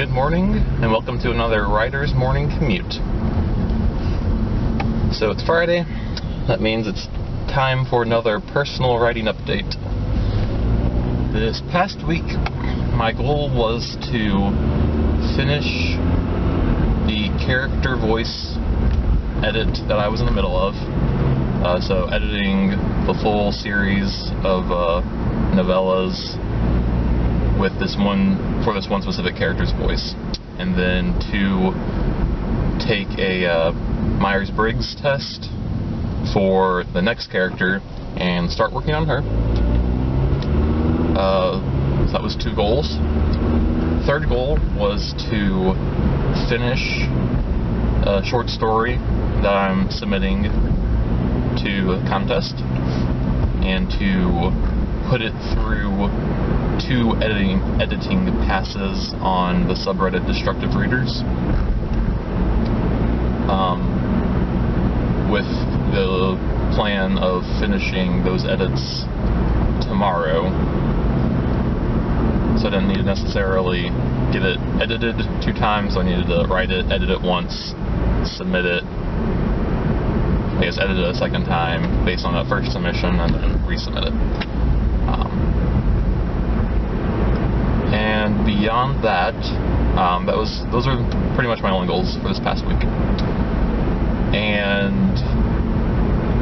Good morning, and welcome to another Writer's Morning Commute. So it's Friday. That means it's time for another personal writing update. This past week, my goal was to finish the character voice edit that I was in the middle of. So editing the full series of novellas with this one specific character's voice, and then to take a Myers-Briggs test for the next character and start working on her. So that was 2 goals. Third goal was to finish a short story that I'm submitting to a contest and to put it through 2 editing passes on the subreddit Destructive Readers, with the plan of finishing those edits tomorrow. So I didn't need to necessarily get it edited 2 times. I needed to write it, edit it once, submit it, I guess edit it a second time based on that first submission, and then resubmit it. And beyond that, those are pretty much my only goals for this past week. And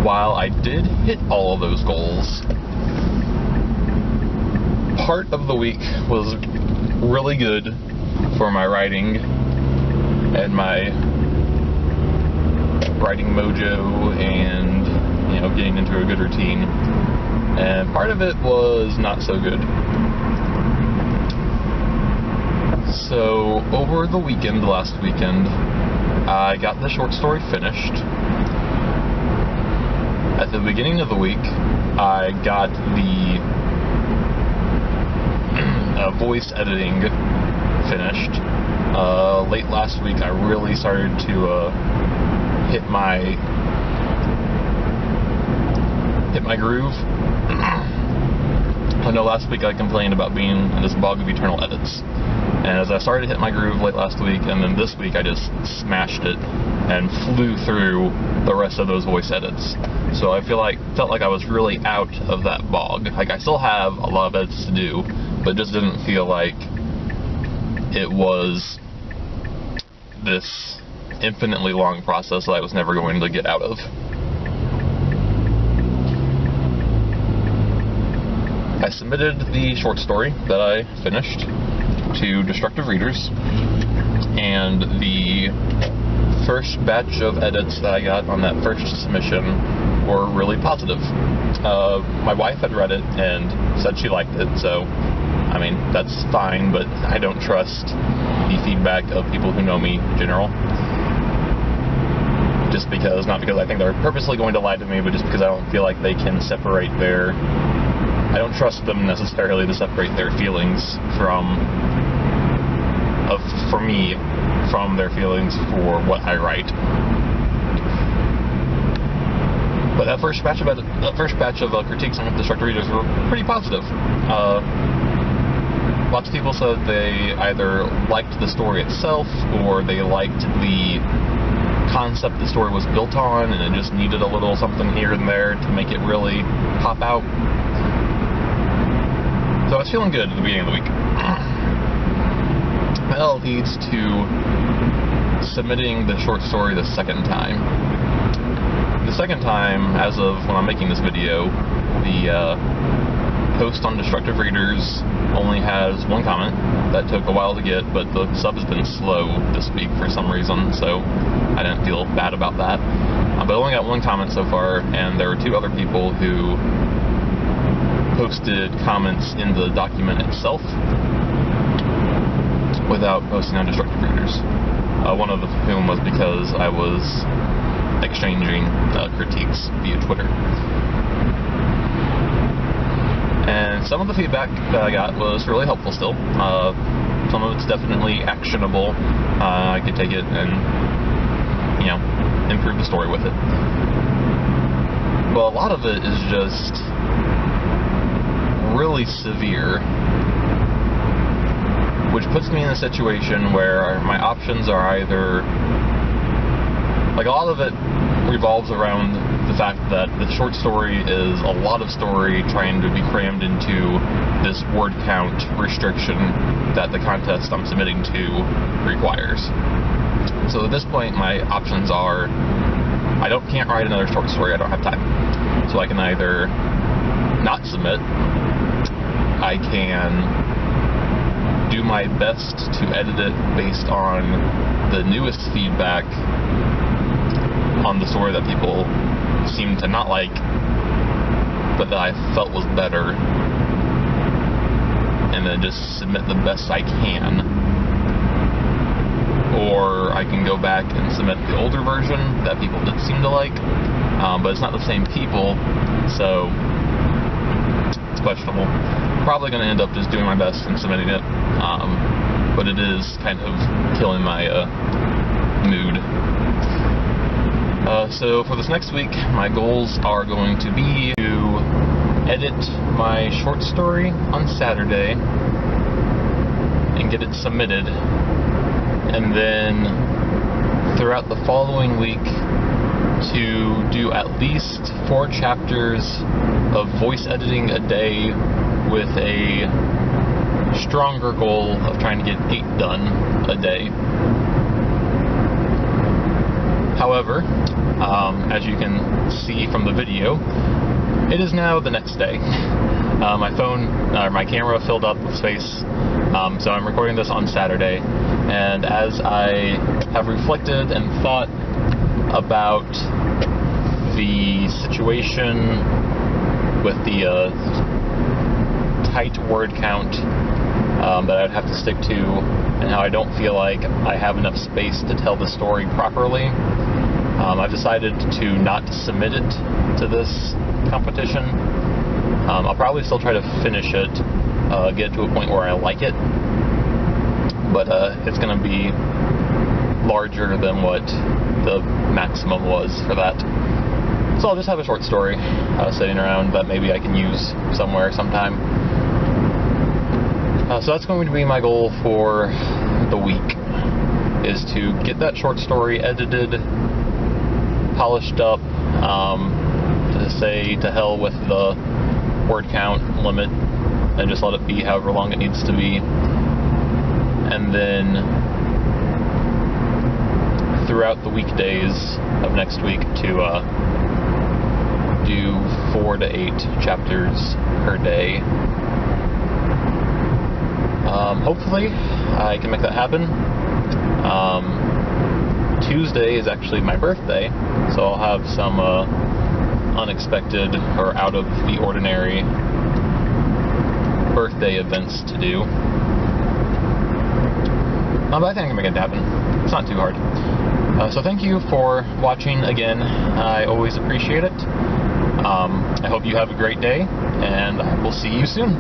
while I did hit all of those goals, part of the week was really good for my writing and my writing mojo and, getting into a good routine. And part of it was not so good. So, over the weekend, last weekend, I got the short story finished. At the beginning of the week, I got the voice editing finished. Late last week, I really started to hit my groove. I know last week I complained about being in this bog of eternal edits. And as I started to hit my groove late last week, and then this week I just smashed it and flew through the rest of those voice edits. So I felt like I was really out of that bog. Like, I still have a lot of edits to do, but it just didn't feel like it was this infinitely long process that I was never going to get out of. I submitted the short story that I finished to Destructive Readers, and the first batch of edits that I got on that first submission were really positive. My wife had read it and said she liked it, so I mean, that's fine, but I don't trust the feedback of people who know me in general. Not because I think they're purposely going to lie to me, but just because I don't feel like they can separate I don't trust them necessarily to separate their feelings from their feelings for what I write. But that first batch of critiques on Destructive Readers were pretty positive. Lots of people said they either liked the story itself, or they liked the concept the story was built on, and it just needed a little something here and there to make it really pop out. So I was feeling good at the beginning of the week. That all leads to submitting the short story the second time. The second time, as of when I'm making this video, the post on Destructive Readers only has 1 comment. That took a while to get, but the sub has been slow this week for some reason, so I didn't feel bad about that. But I only got 1 comment so far, and there were 2 other people who posted comments in the document itself without posting on Destructive Readers. One of whom was because I was exchanging critiques via Twitter. And some of the feedback that I got was really helpful still. Some of it's definitely actionable. I could take it and, improve the story with it. But a lot of it is just really severe, which puts me in a situation where my options are either, like, a lot of it revolves around the fact that the short story is a lot of story trying to be crammed into this word count restriction that the contest I'm submitting to requires. So at this point, my options are, I can't write another short story, I don't have time. So I can either not submit, I can do my best to edit it based on the newest feedback on the story that people seem to not like, but that I felt was better, and then just submit the best I can. Or I can go back and submit the older version that people did seem to like, but it's not the same people, so it's questionable. Probably going to end up just doing my best and submitting it, but it is kind of killing my mood. So for this next week, my goals are going to be to edit my short story on Saturday and get it submitted, and then throughout the following week to do at least 4 chapters of voice editing a day, with a stronger goal of trying to get 8 done a day. However, as you can see from the video, it is now the next day. My camera filled up with space, so I'm recording this on Saturday, and as I have reflected and thought about the situation with the tight word count that I would have to stick to, and how I don't feel like I have enough space to tell the story properly, I've decided to not submit it to this competition. I'll probably still try to finish it, get to a point where I like it, but it's going to be larger than what the maximum was for that. So I'll just have a short story sitting around that maybe I can use somewhere sometime. So that's going to be my goal for the week, is to get that short story edited, polished up, to say to hell with the word count limit, and just let it be however long it needs to be. And then throughout the weekdays of next week to do 4 to 8 chapters per day. Hopefully I can make that happen. Tuesday is actually my birthday, so I'll have some unexpected or out of the ordinary birthday events to do. But I think I can make it happen. It's not too hard. So thank you for watching again. I always appreciate it. I hope you have a great day, and I will see you soon.